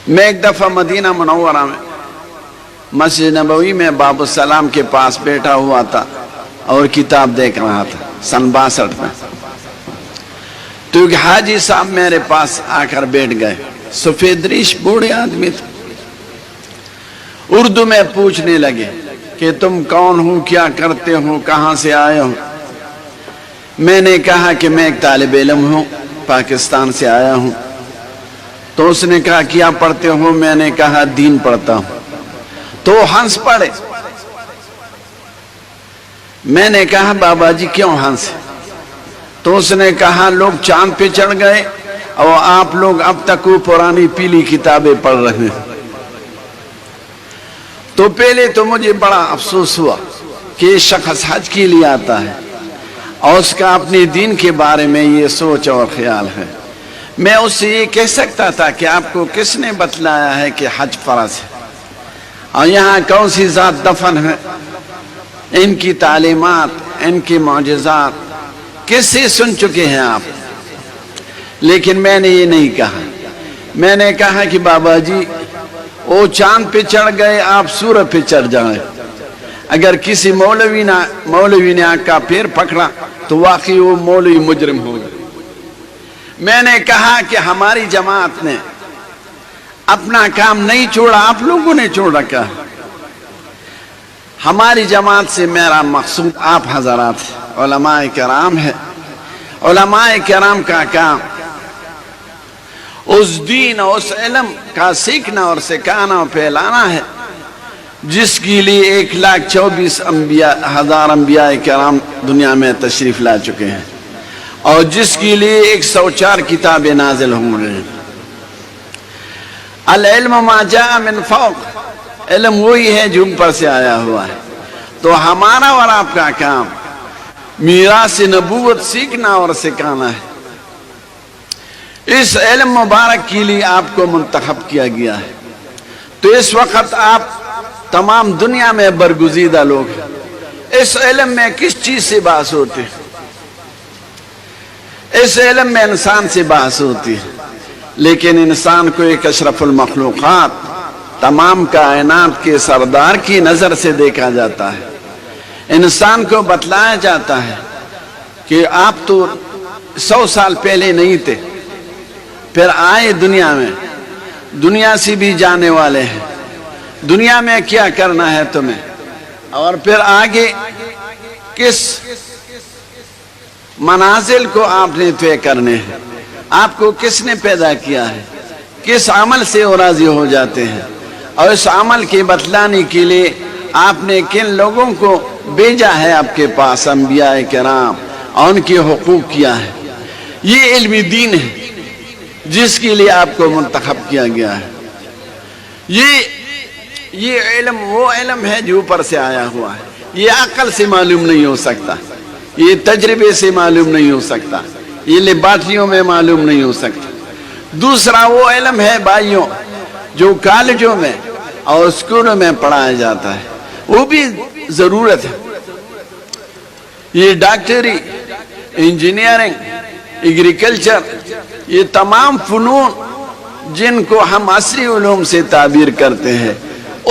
میں ایک دفعہ مدینہ منورہ میں مسجد نبوی میں باب السلام کے پاس بیٹھا ہوا تھا اور کتاب دیکھ رہا تھا سن 62 میں. تو ایک حاجی صاحب میرے پاس آ کر بیٹھ گئے. سفید ریش بوڑھے آدمی تھے. اردو میں پوچھنے لگے کہ تم کون ہو, کیا کرتے ہو, کہاں سے آئے ہو. میں نے کہا کہ میں ایک طالب علم ہوں, پاکستان سے آیا ہوں. تو اس نے کہا کیا پڑھتے ہو. میں نے کہا دین پڑھتا ہوں. تو ہنس پڑے. میں نے کہا بابا جی کیوں ہنس. تو اس نے کہا لوگ چاند پہ چڑھ گئے اور آپ لوگ اب تک وہ پرانی پیلی کتابیں پڑھ رہے ہیں. تو پہلے تو مجھے بڑا افسوس ہوا کہ یہ شخص حج کے لیے آتا ہے اور اس کا اپنے دین کے بارے میں یہ سوچ اور خیال ہے. میں اس سے یہ کہہ سکتا تھا کہ آپ کو کس نے بتلایا ہے کہ حج فرض ہے اور یہاں کون سی ذات دفن ہے. ان کی تعلیمات, ان کی معجزات کس سے سن چکے ہیں آپ. لیکن میں نے یہ نہیں کہا. میں نے کہا کہ بابا جی وہ چاند پہ چڑھ گئے, آپ سورج پہ چڑھ جائیں. اگر کسی مولوی نے آپ کا پیر پکڑا تو واقعی وہ مولوی مجرم ہوگا. میں نے کہا کہ ہماری جماعت نے اپنا کام نہیں چھوڑا, آپ لوگوں نے چھوڑ رکھا. ہماری جماعت سے میرا مقصود آپ حضرات علماء کرام ہے. علماء کرام کا کام اس دین اور اس علم کا سیکھنا اور سکھانا اور پھیلانا ہے جس کے لیے 1,24,000 انبیاء کرام دنیا میں تشریف لا چکے ہیں اور جس کے لیے 104 کتابیں نازل ہوں گے. العلم ما جاء من فوق, علم وہی ہے جو اوپر سے آیا ہوا ہے. تو ہمارا اور آپ کا کام میراث نبوت سیکھنا اور سکھانا ہے. اس علم مبارک کے لیے آپ کو منتخب کیا گیا ہے. تو اس وقت آپ تمام دنیا میں برگزیدہ لوگ ہیں. اس علم میں کس چیز سے بحث ہوتی ہے؟ اس علم میں انسان سے بحث ہوتی ہے, لیکن انسان کو ایک اشرف المخلوقات, تمام کائنات کے سردار کی نظر سے دیکھا جاتا ہے. انسان کو بتلایا جاتا ہے کہ آپ تو 100 سال پہلے نہیں تھے, پھر آئے دنیا میں, دنیا سے بھی جانے والے ہیں, دنیا میں کیا کرنا ہے تمہیں, اور پھر آگے کس منازل کو آپ نے طے کرنے ہیں. آپ کو کس نے پیدا کیا ہے, کس عمل سے وہ راضی ہو جاتے ہیں, اور اس عمل کی بتلانے کے لیے آپ نے کن لوگوں کو بھیجا ہے آپ کے پاس, انبیاء کرام, اور ان کے حقوق کیا ہے. یہ علم دین ہے جس کے لیے آپ کو منتخب کیا گیا ہے. یہ علم وہ علم ہے جو اوپر سے آیا ہوا ہے. یہ عقل سے معلوم نہیں ہو سکتا, یہ تجربے سے معلوم نہیں ہو سکتا, یہ لیبارٹریوں میں معلوم نہیں ہو سکتا. دوسرا وہ علم ہے بھائیوں جو کالجوں میں اور اسکولوں میں پڑھایا جاتا ہے, وہ بھی ضرورت ہے. یہ ڈاکٹری, انجینئرنگ, ایگریکلچر, یہ تمام فنون جن کو ہم عصری علوم سے تعبیر کرتے ہیں,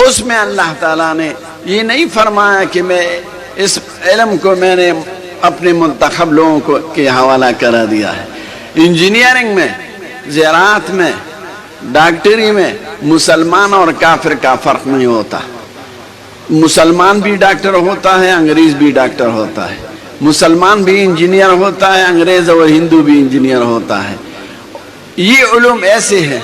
اس میں اللہ تعالیٰ نے یہ نہیں فرمایا کہ میں اس علم کو میں نے اپنے منتخب لوگوں کو کے حوالہ کرا دیا ہے. انجینئرنگ میں, زراعت میں, ڈاکٹری میں مسلمان اور کافر کا فرق نہیں ہوتا. مسلمان بھی ڈاکٹر ہوتا ہے, انگریز بھی ڈاکٹر ہوتا ہے. مسلمان بھی انجینئر ہوتا ہے, انگریز اور ہندو بھی انجینئر ہوتا ہے. یہ علوم ایسے ہیں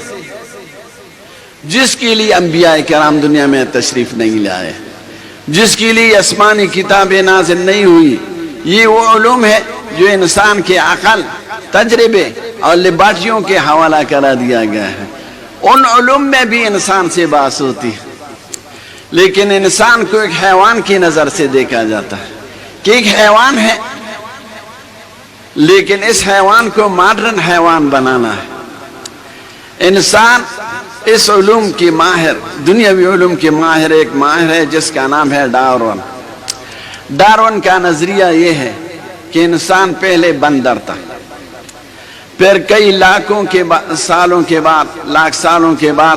جس کے لیے انبیاء کرام دنیا میں تشریف نہیں لائے, جس کے لیے آسمانی کتابیں نازل نہیں ہوئی. یہ وہ علوم ہے جو انسان کے عقل, تجربے اور لیبارٹریوں کے حوالہ کرا دیا گیا ہے. ان علوم میں بھی انسان سے بحث ہوتی ہے, لیکن انسان کو ایک حیوان کی نظر سے دیکھا جاتا ہے کہ ایک حیوان ہے, لیکن اس حیوان کو ماڈرن حیوان بنانا ہے. انسان اس علوم کی ماہر, دنیاوی علوم کی ماہر, ایک ماہر ہے جس کا نام ہے ڈارون. ڈارون کا نظریہ یہ ہے کہ انسان پہلے بندر تھا, پھر کئی لاکھ سالوں کے بعد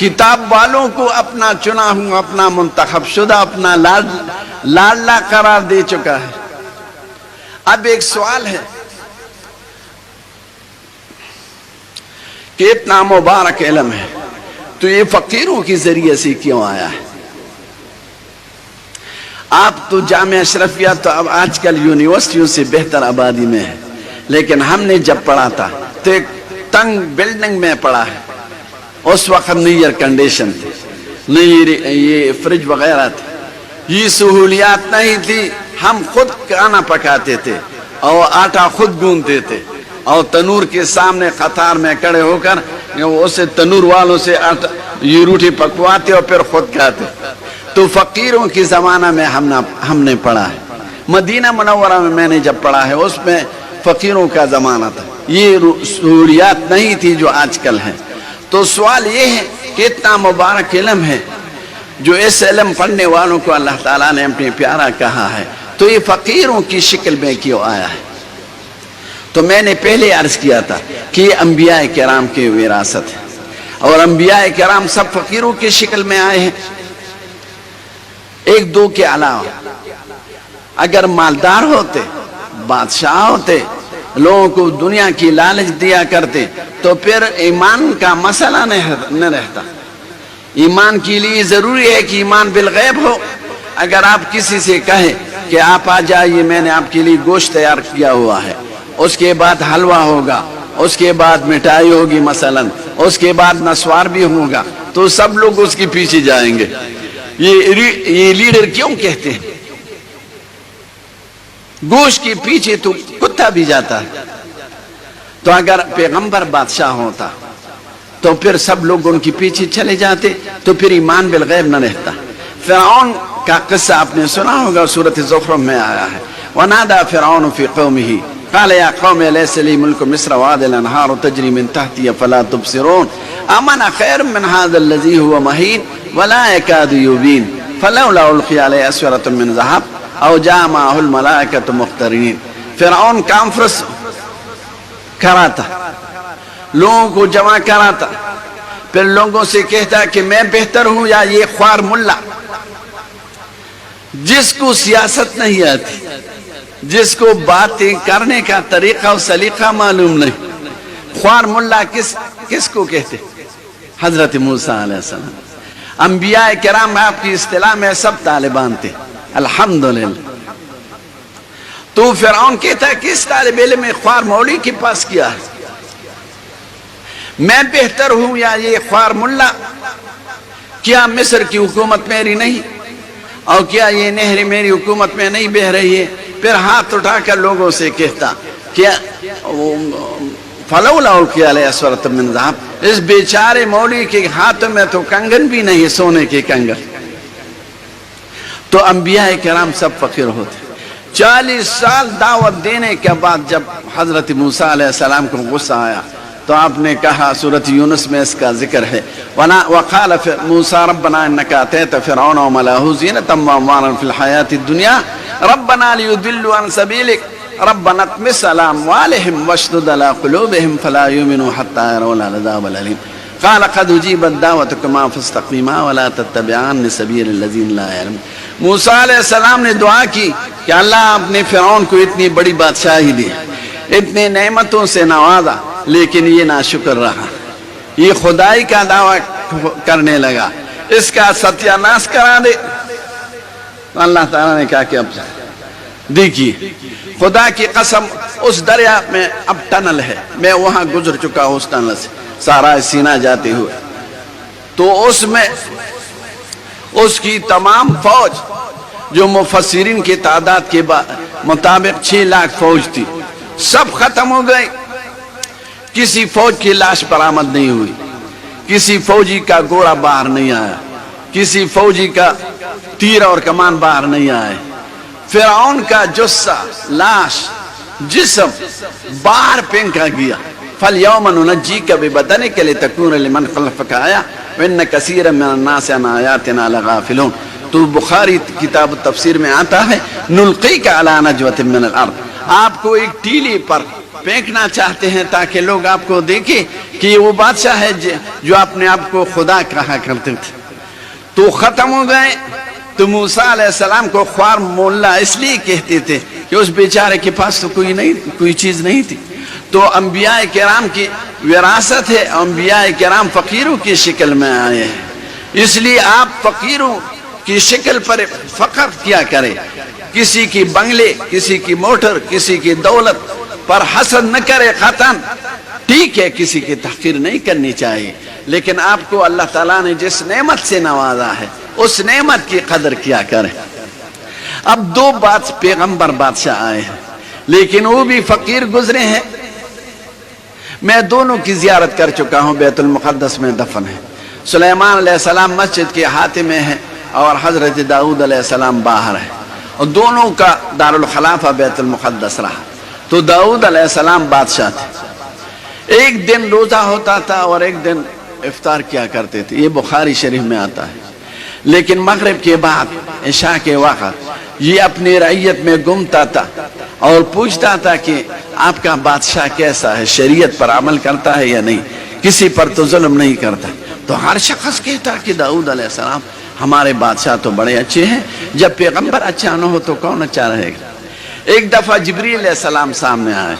کتاب والوں کو اپنا چنا ہوں، اپنا منتخب شدہ، اپنا لاڈلا قرار دے چکا ہے۔ اب ایک سوال ہے کہ اتنا مبارک علم ہے تو یہ فقیروں کے ذریعے سے کیوں آیا ہے؟ آپ تو جامعہ اشرفیہ تو اب آج کل یونیورسٹیوں سے بہتر آبادی میں ہے، لیکن ہم نے جب پڑھا تھا تو ایک تنگ بلڈنگ میں پڑھا ہے۔ اس وقت نہیں ایئر کنڈیشن تھی، نہیں یہ فریج وغیرہ تھے، یہ سہولیات نہیں تھی۔ ہم خود کھانا پکاتے تھے اور آٹا خود گوندتے تھے اور تنور کے سامنے قطار میں کھڑے ہو کر اسے تنور والوں سے یہ روٹی پکواتے اور پھر خود کھاتے۔ تو فقیروں کی زمانہ میں ہم نے پڑھا ہے۔ مدینہ منورہ میں نے جب پڑھا ہے اس میں فقیروں کا زمانہ تھا، یہ سہولیات نہیں تھی جو آج کل ہیں۔ تو سوال یہ ہے کہ اتنا مبارک علم ہے جو اس علم پڑھنے والوں کو اللہ تعالیٰ نے اپنے پیارا کہا ہے، تو یہ فقیروں کی شکل میں کیوں آیا ہے؟ تو میں نے پہلے عرض کیا تھا کہ یہ انبیاء کرام کی وراثت ہے، اور انبیاء کرام سب فقیروں کی شکل میں آئے ہیں، ایک دو کے علاوہ۔ اگر مالدار ہوتے، بادشاہ ہوتے، لوگوں کو دنیا کی لالچ دیا کرتے تو پھر ایمان کا مسئلہ نہ رہتا۔ ایمان کے لیے ضروری ہے کہ ایمان بالغیب ہو۔ اگر آپ کسی سے کہیں کہ آپ آ جائیے، میں نے آپ کے لیے گوشت تیار کیا ہوا ہے، اس کے بعد حلوہ ہوگا، اس کے بعد مٹھائی ہوگی مثلا، اس کے بعد نسوار بھی ہوگا، تو سب لوگ اس کے پیچھے جائیں گے۔ یہ لیڈر کیوں کہتے ہیں؟ گوشت کے پیچھے تو کتا بھی جاتا ہے۔ تو اگر پیغمبر بادشاہ ہوتا تو پھر سب لوگ ان کے پیچھے چلے جاتے، تو پھر ایمان بالغیب نہ رہتا۔ فرعون کا قصہ آپ نے سنا ہوگا، سورۃ زخرف میں آیا ہے، وَنَادَى فِرْعَوْنُ فِي قَوْمِهِ قَالَ يَا قَوْمِ أَلَيْسَ لِي مُلْكُ مِصْرَ وَهَٰذِهِ الْأَنْهَارُ تَجْرِي مِن تَحْتِي أَفَلَا تُبْصِرُونَ أَمْ أَنَا خَيْرٌ مِّنْ هَٰذَا الَّذِي هُوَ مَهِينٌ وَلَا يَكَادُ يُبِينُ فَلَوْلَا أُلْقِيَ عَلَيْهِ أَسْوِرَةٌ مِّن ذَهَبٍ أَوْ جَاءَ مَعَهُ الْمَلَائِكَةُ مُقْتَرِنِينَ۔ فرعون کانفرنس کراتا، لوگوں کو جمع کراتا، پھر لوگوں سے کہتا کہ میں بہتر ہوں یا یہ خوار ملا، جس کو سیاست نہیں آتی، جس کو باتیں کرنے کا طریقہ و سلیقہ معلوم نہیں، خوار ملا کس کو کہتے؟ حضرت موسیٰ علیہ السلام۔ انبیاء کرام آپ کی اصطلاح میں سب طالبان تھے، الحمدللہ۔ تو فرعون کہتا ہے کہ اس طالب علم خوار مولوی کے پاس کیا ہے، میں بہتر ہوں یا یہ خوار ملا؟ کیا مصر کی حکومت میری نہیں، اور کیا یہ نہر میری حکومت میں نہیں بہ رہی ہے؟ پھر ہاتھ اٹھا کر لوگوں سے کہتا کیا فلولا ألقي عليه أسورة من ذهب، اس بیچارے مولوی کے ہاتھ میں تو کنگن بھی نہیں، سونے کے کنگن۔ تو انبیاء کرام سب فقیر ہوتے۔ 40 سال دعوت دینے کے بعد جب حضرت موسیٰ علیہ السلام کو غصہ آیا تو آپ نے کہا، سورۃ یونس میں اس کا ذکر ہے، وَقَالَ مُوسَىٰ رَبَّنَا إِنَّكَ آتَيْتَ فِرْعَوْنَ وَمَلَأَهُ زِينَةً وَأَمْوَالًا فِي الْحَيَاةِ الدُّنْيَا رَبَّنَا لِيُضِلُّوا عَنْ سَبِيلِكَ رَبَّنَا اطْمِسْ عَلَىٰ أَمْوَالِهِمْ وَاشْدُدْ عَلَىٰ قُلُوبِهِمْ فَلَا يُؤْمِنُوا حَتَّىٰ يَرَوْا الْعَذَابَ الْأَلِيمَ قَالَ قَدْ أُجِيبَتْ دَعْوَتُكُمَا فَاسْتَقِيمَا وَلَا تَتَّبِعَنِّ سَبِيلَ الَّذِينَ لَا يَعْلَمُونَ۔ موسیٰ علیہ السلام نے دعا کی کہ اللہ آپ نے فرعون کو اتنی بڑی بادشاہی دی، اتنے نعمتوں سے نوازا، لیکن یہ ناشکر رہا، یہ خدائی کا دعویٰ کرنے لگا، اس کا ستیہ ناش کرا دے۔ اللہ تعالیٰ نے کہا کہ اب دیکھیے، خدا کی قسم، اس دریا میں اب ٹنل ہے، میں وہاں گزر چکا ہوں اس ٹنل سے سارا سینا جاتے ہوئے، تو اس میں اس کی تمام فوج جو مفسرین کی تعداد کے مطابق 6 لاکھ فوج تھی، سب ختم ہو گئے۔ کسی فوج کی لاش برآمد نہیں ہوئی، کسی فوجی کا گھوڑا باہر نہیں آیا، کسی فوجی کا تیر اور کمان باہر نہیں آئے۔ فرعون کا جثہ، لاش، جسم باہر پھینکا گیا۔ فَالْيَوْمَ نُنَجِّيكَ بِبَدَنِكَ لِتَكُونَ لِمَنْ خَلْفَكَ آيَةً وَإِنَّ كَثِيرًا مِّنَ النَّاسِ عَنْ آيَاتِنَا لَغَافِلُونَ۔ تو بخاری کتاب تفسیر میں آتا ہے، نُلْقِيكَ عَلَىٰ نَجْوَةٍ مِّنَ الْأَرْضِ، آپ کو ایک ٹیلی پر پھینکنا چاہتے ہیں تاکہ لوگ آپ کو دیکھیں کہ یہ وہ بادشاہ ہے جو اپنے آپ کو خدا کہا کرتے تھے، تو ختم ہو گئے۔ تو موسیٰ علیہ السلام کو خوار مولا اس لیے کہتے تھے کہ اس بیچارے کے پاس تو کوئی چیز نہیں تھی۔ تو انبیاء کرام کی وراثت ہے، انبیاء کرام فقیروں کی شکل میں آئے ہیں، اس لیے آپ فقیروں کی شکل پر فخر کیا کریں، کسی کی بنگلے، کسی کی موٹر، کسی کی دولت پر حسد نہ کرے قطعاً۔ ٹھیک ہے، کسی کی تحقیر نہیں کرنی چاہیے، لیکن آپ کو اللہ تعالیٰ نے جس نعمت سے نوازا ہے اس نعمت کی قدر کیا کریں۔ اب دو پیغمبر بادشاہ آئے ہیں، لیکن وہ بھی فقیر گزرے ہیں۔ میں دونوں کی زیارت کر چکا ہوں، بیت المقدس میں دفن ہے۔ سلیمان علیہ السلام مسجد کے ہاتھے میں ہے اور حضرت داؤد علیہ السلام باہر ہے، اور دونوں کا دارالخلافہ بیت المقدس رہا۔ تو داؤد علیہ السلام بادشاہ تھے، ایک دن روزہ ہوتا تھا اور ایک دن افطار کیا کرتے تھے، یہ بخاری شریف میں آتا ہے۔ لیکن مغرب کے بعد عشاء کے وقت یہ اپنی رعیت میں گھومتا تھا اور پوچھتا تھا کہ آپ کا بادشاہ کیسا ہے، شریعت پر عمل کرتا ہے یا نہیں، کسی پر تو ظلم نہیں کرتا۔ تو ہر شخص کہتا کہ داؤد علیہ السلام ہمارے بادشاہ تو بڑے اچھے ہیں، جب پیغمبر اچھا نہ ہو تو کون اچھا رہے گا۔ ایک دفعہ جبریل علیہ السلام سامنے آئے،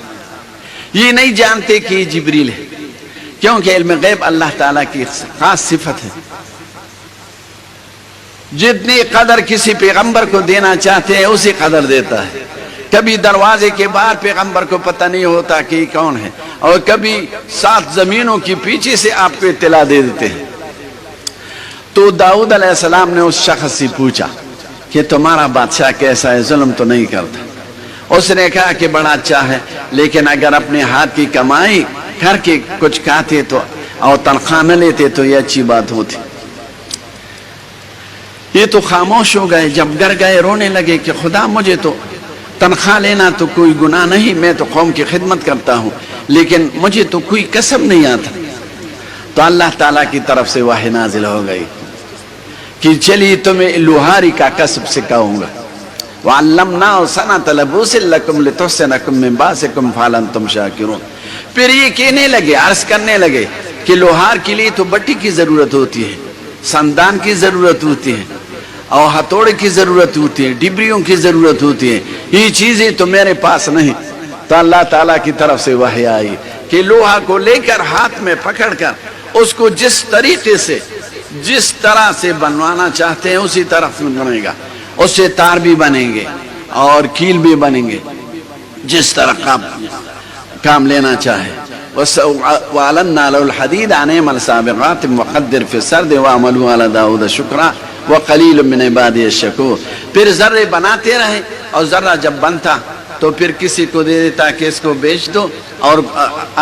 یہ نہیں جانتے کہ یہ جبریل ہے، کیونکہ علم غیب اللہ تعالیٰ کی خاص صفت ہے۔ جتنی قدر کسی پیغمبر کو دینا چاہتے ہیں اسی قدر دیتا ہے۔ کبھی دروازے کے باہر پیغمبر کو پتہ نہیں ہوتا کہ یہ کون ہے، اور کبھی 7 زمینوں کی پیچھے سے آپ کو اطلاع دے دیتے ہیں۔ تو داؤد علیہ السلام نے اس شخص سے پوچھا کہ تمہارا بادشاہ کیسا ہے، ظلم تو نہیں کرتا؟ اس نے کہا کہ بڑا اچھا ہے، لیکن اگر اپنے ہاتھ کی کمائی کر کے کچھ کھاتے تو اور تنخواہ نہ لیتے تو یہ اچھی بات ہوتی۔ یہ تو خاموش ہو گئے، جب گھر گئے رونے لگے کہ خدا مجھے تو تنخواہ لینا تو کوئی گناہ نہیں، میں تو قوم کی خدمت کرتا ہوں، لیکن مجھے تو کوئی کسب نہیں آتا۔ تو اللہ تعالیٰ کی طرف سے وحی نازل ہو گئی کہ چلیے تمہیں لوہاری کا کسب سکھاؤں گا۔ وَعَلَّمْنَاهُ صَنْعَةَ لَبُوسٍ لَكُمْ لِتُحْصِنَكُم مِّن بَأْسِكُمْ فَهَلْ أَنتُمْ شَاكِرُونَ۔ پھر یہ کہنے لگے، عرض کرنے لگے کہ لوہار کے لیے تو بٹی کی ضرورت ہوتی ہے، سندان کی ضرورت ہوتی ہے، اور ہتھوڑے کی ضرورت ہوتی ہے، ڈبریوں کی ضرورت ہوتی ہے، یہ چیزیں تو میرے پاس نہیں۔ تو اللہ تعالیٰ کی طرف سے وحی آئی کہ لوہا کو لے کر ہاتھ میں پکڑ کر اس کو جس طریقے سے جس طرح سے بنوانا چاہتے ہیں اسی طرح سے بنے گا، اس سے تار بھی بنیں گے اور کیل بھی بنیں گے، جس طرح کام لینا چاہے۔ وَعَلَنَّا لَهُ الْحَدِيدَ أَنْ اعْمَلْ سَابِغَاتٍ وَقَدِّرْ فِي السَّرْدِ وَاعْمَلُوا عَلَى دَاوُودَ شُكْرًا وَقَلِيلٌ مِّنْ عِبَادِيَ الشَّكُورُ۔ پھر ذرے بناتے رہے، اور ذرہ جب بنتا تو پھر کسی کو دے دیتا کہ اس کو بیچ دو، اور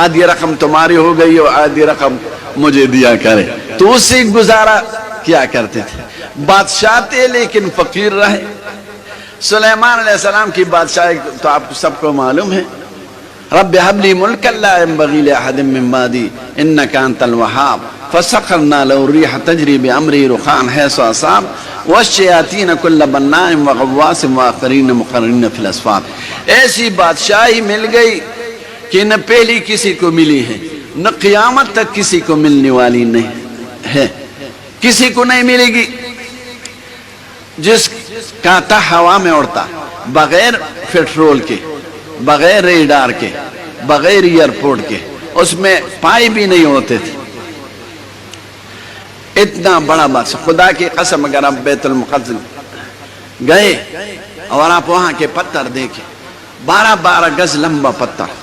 آدھی رقم تمہاری ہو گئی اور آدھی رقم مجھے دیا کرے۔ تو اس سے گزارا کیا کرتے تھے۔ بادشاہ تھے لیکن فقیر رہے۔ سلیمان علیہ السلام کی بادشاہی تو آپ سب کو معلوم ہے، رب هب لي ملكا لا ينبغي لأحد من بعدي إنك أنت الوهاب فسخرنا له الريح تجري بأمره رخاء حيث أصاب والشياطين كل بناء وغواص وآخرين مقرنين في الأصفاد۔ ایسی بادشاہی مل گئی کہ نہ پہلی کسی کو ملی ہے، نہ قیامت تک کسی کو ملنے والی نہیں ہے، کسی کو نہیں ملے گی۔ جس کا تھا ہوا میں اڑتا، بغیر پیٹرول کے، بغیر ریڈار کے، بغیر ایئرپورٹ کے، اس میں پائی بھی نہیں ہوتے تھے۔ اتنا بڑا بادشاہ، خدا کی قسم اگر آپ بیت المقدس گئے اور آپ وہاں کے پتھر دیکھیں، 12 گز لمبا پتھر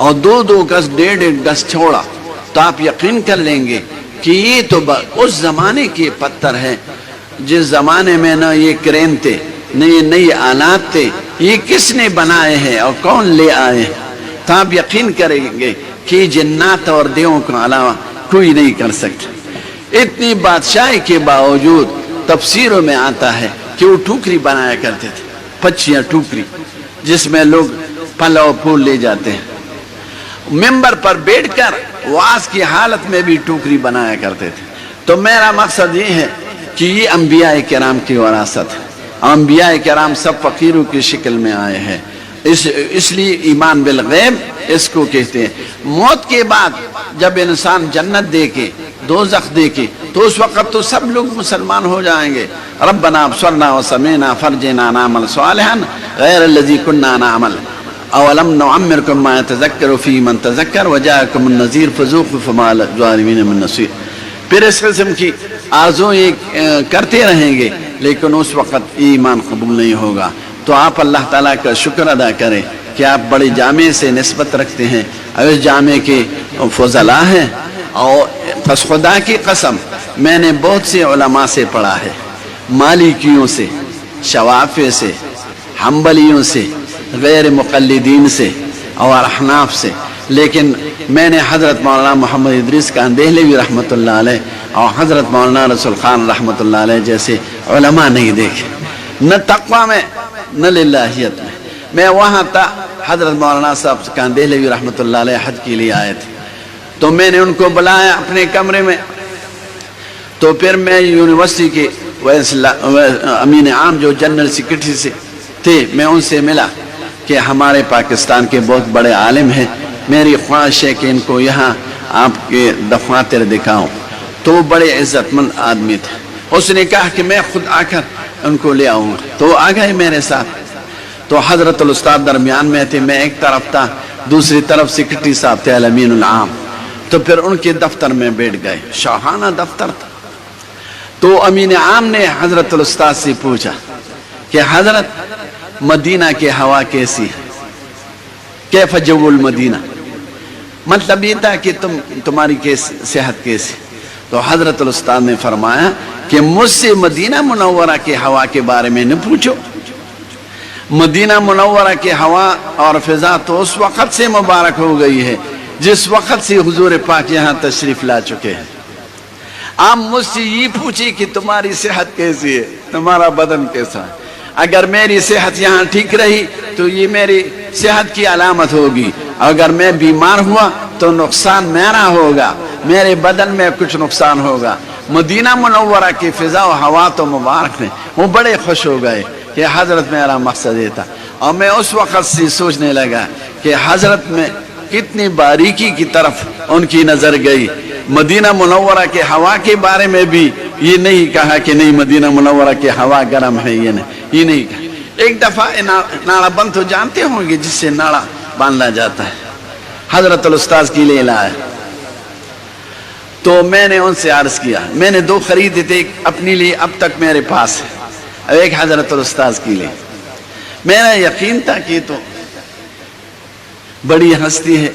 اور 2 گز 1.5 گز چوڑا، تو آپ یقین کر لیں گے کہ یہ تو اس زمانے کے پتھر ہیں جس زمانے میں نہ یہ کرین تھے نہ یہ نئی آلات تھے، یہ کس نے بنائے ہیں اور کون لے آئے ہیں؟ تو آپ یقین کریں گے کہ جنات اور دیووں کے علاوہ کوئی نہیں کر سکتا۔ اتنی بادشاہی کے باوجود تفسیروں میں آتا ہے کہ وہ ٹوکری بنایا کرتے تھے، پچیاں ٹوکری، جس میں لوگ پھل اور پھول لے جاتے ہیں۔ ممبر پر بیٹھ کر وعظ کی حالت میں بھی ٹوکری بنایا کرتے تھے۔ تو میرا مقصد یہ ہے کہ یہ انبیاء کرام کی وراثت ہے۔ انبیاء کرام سب فقیروں کی شکل میں آئے ہیں، اس لیے ایمان بالغیب اس کو کہتے ہیں۔ موت کے بعد جب انسان جنت دیکھے دوزخ دیکھے تو اس وقت تو سب لوگ مسلمان ہو جائیں گے۔ ربنا ابصرنا وسمعنا فرجنا نعمل صالحا غیر الذی کنا نعمل اولم نعمرکم ما یتذکر فی من تذکر وجاءکم النذیر فذوقوا فما للظالمین من نصیر۔ پھر اس قسم کی آرزویں کرتے رہیں گے لیکن اس وقت ایمان قبول نہیں ہوگا۔ تو آپ اللہ تعالیٰ کا شکر ادا کریں کہ آپ بڑے جامع سے نسبت رکھتے ہیں اور اس جامع کے فضلاء ہیں۔ اور پس خدا کی قسم میں نے بہت سے علماء سے پڑھا ہے، مالکیوں سے، شوافع سے، حنبلیوں سے، غیر مقلدین سے اور احناف سے، لیکن میں نے حضرت مولانا محمد ادریس خان دہلوی رحمۃ اللہ علیہ اور حضرت مولانا رسول خان رحمۃ اللہ علیہ جیسے علماء نہیں دیکھے، نہ تقویٰ میں نہ للہیت میں۔ میں وہاں تھا، حضرت مولانا صاحب خان دہلوی رحمۃ اللہ علیہ حج کے لیے آئے تھے، تو میں نے ان کو بلایا اپنے کمرے میں۔ تو پھر میں یونیورسٹی کے امین عام جو جنرل سیکرٹری سے تھے، میں ان سے ملا کہ ہمارے پاکستان کے بہت بڑے عالم ہیں، میری خواہش ہے کہ ان کو یہاں آپ کے دفاتر دکھاؤں۔ تو وہ بڑے عزت مند آدمی تھے، اس نے کہا کہ میں خود آ کر ان کو لے آؤں گا۔ تو وہ آ گئے میرے ساتھ، تو حضرت الاستاد درمیان میں تھے، میں ایک طرف تھا، دوسری طرف سیکرٹری صاحب تھے الامین العام۔ تو پھر ان کے دفتر میں بیٹھ گئے، شاہانہ دفتر تھا۔ تو امین عام نے حضرت الاستاد سے پوچھا کہ حضرت مدینہ کی ہوا کیسی ہے، کیف جو المدینہ، مطلب یہ تھا کہ تمہاری صحت کیسی۔ تو حضرت الاستاد نے فرمایا کہ مجھ سے مدینہ منورہ کی ہوا کے بارے میں نہ پوچھو، مدینہ منورہ کی ہوا اور فضا تو اس وقت سے مبارک ہو گئی ہے جس وقت سے حضور پاک یہاں تشریف لا چکے ہیں۔ آپ مجھ سے یہ پوچھیں کہ تمہاری صحت کیسی ہے، تمہارا بدن کیسا ہے۔ اگر میری صحت یہاں ٹھیک رہی تو یہ میری صحت کی علامت ہوگی، اگر میں بیمار ہوا تو نقصان میرا ہوگا، میرے بدن میں کچھ نقصان ہوگا۔ مدینہ منورہ کی فضا و ہوا تو مبارک ہے۔ وہ بڑے خوش ہو گئے کہ حضرت میرا مقصد یہ تھا۔ اور میں اس وقت سے سوچنے لگا کہ حضرت میں کتنی باریکی کی طرف ان کی نظر گئی۔ مدینہ منورہ کے ہوا کے بارے میں بھی یہ نہیں کہا کہ نہیں مدینہ منورہ کی ہوا گرم ہے، یہ نہیں کہا۔ ایک دفعہ ناڑا بند تو جانتے ہوں گے جس سے ناڑا باندھا جاتا ہے، حضرت الاستاذ کے لیے لایا۔ تو میں نے ان سے عرض کیا، میں نے 2 خریدے تھے، ایک اپنے لیے اب تک میرے پاس ہے اور ایک حضرت الاستاذ کے لیے۔ میرا یقین تھا کہ تو بڑی ہستی ہے۔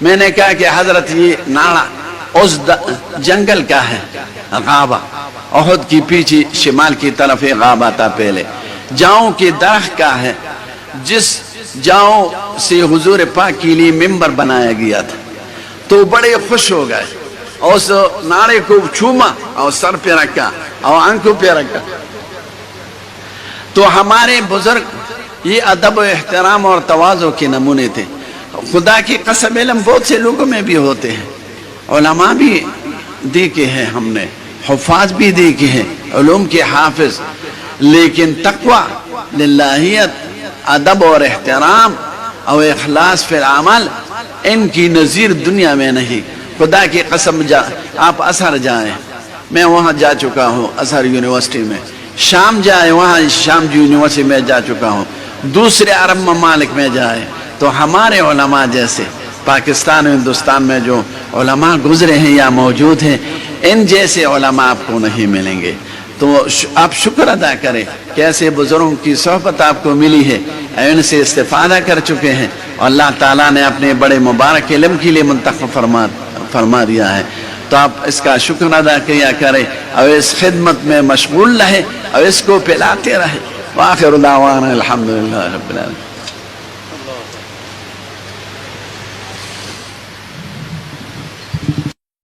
میں نے کہا کہ حضرت یہ ناڑا اس جنگل کا ہے، غابہ، احد کی پیچھے شمال کی طرف ایک غابہ تھا پہلے، جاؤں کے درخت کا ہے، جس جاؤں سے حضور پاک کے لیے ممبر بنایا گیا تھا۔ تو بڑے خوش ہو گئے، اس ناڑے کو چھوما اور سر پہ رکھا اور آنکھوں پہ رکھا۔ تو ہمارے بزرگ یہ ادب و احترام اور تواضع کے نمونے تھے۔ خدا کی قسم علم بہت سے لوگوں میں بھی ہوتے ہیں، علماء بھی دیکھے ہیں ہم نے، حفاظ بھی دیکھے ہیں، علوم کے حافظ، لیکن تقوی، للہیت، ادب اور احترام اور اخلاص فی العمل ان کی نظیر دنیا میں نہیں۔ خدا کی قسم آپ ازہر جائیں، میں وہاں جا چکا ہوں، ازہر یونیورسٹی میں، شام جائے وہاں شام یونیورسٹی میں جا چکا ہوں، دوسرے عرب ممالک میں جائے تو ہمارے علماء جیسے پاکستان و ہندوستان میں جو علماء گزرے ہیں یا موجود ہیں، ان جیسے علماء آپ کو نہیں ملیں گے۔ تو آپ شکر ادا کریں کہ ایسے بزرگوں کی صحبت آپ کو ملی ہے، ان سے استفادہ کر چکے ہیں، اور اللہ تعالیٰ نے اپنے بڑے مبارک علم کے لیے منتخب فرما دیا ہے۔ تو آپ اس کا شکر ادا کیا کریں اور اس خدمت میں مشغول رہیں اور اس کو پھیلاتے رہیں۔ وآخر دعوانا الحمدللہ رب العالمین۔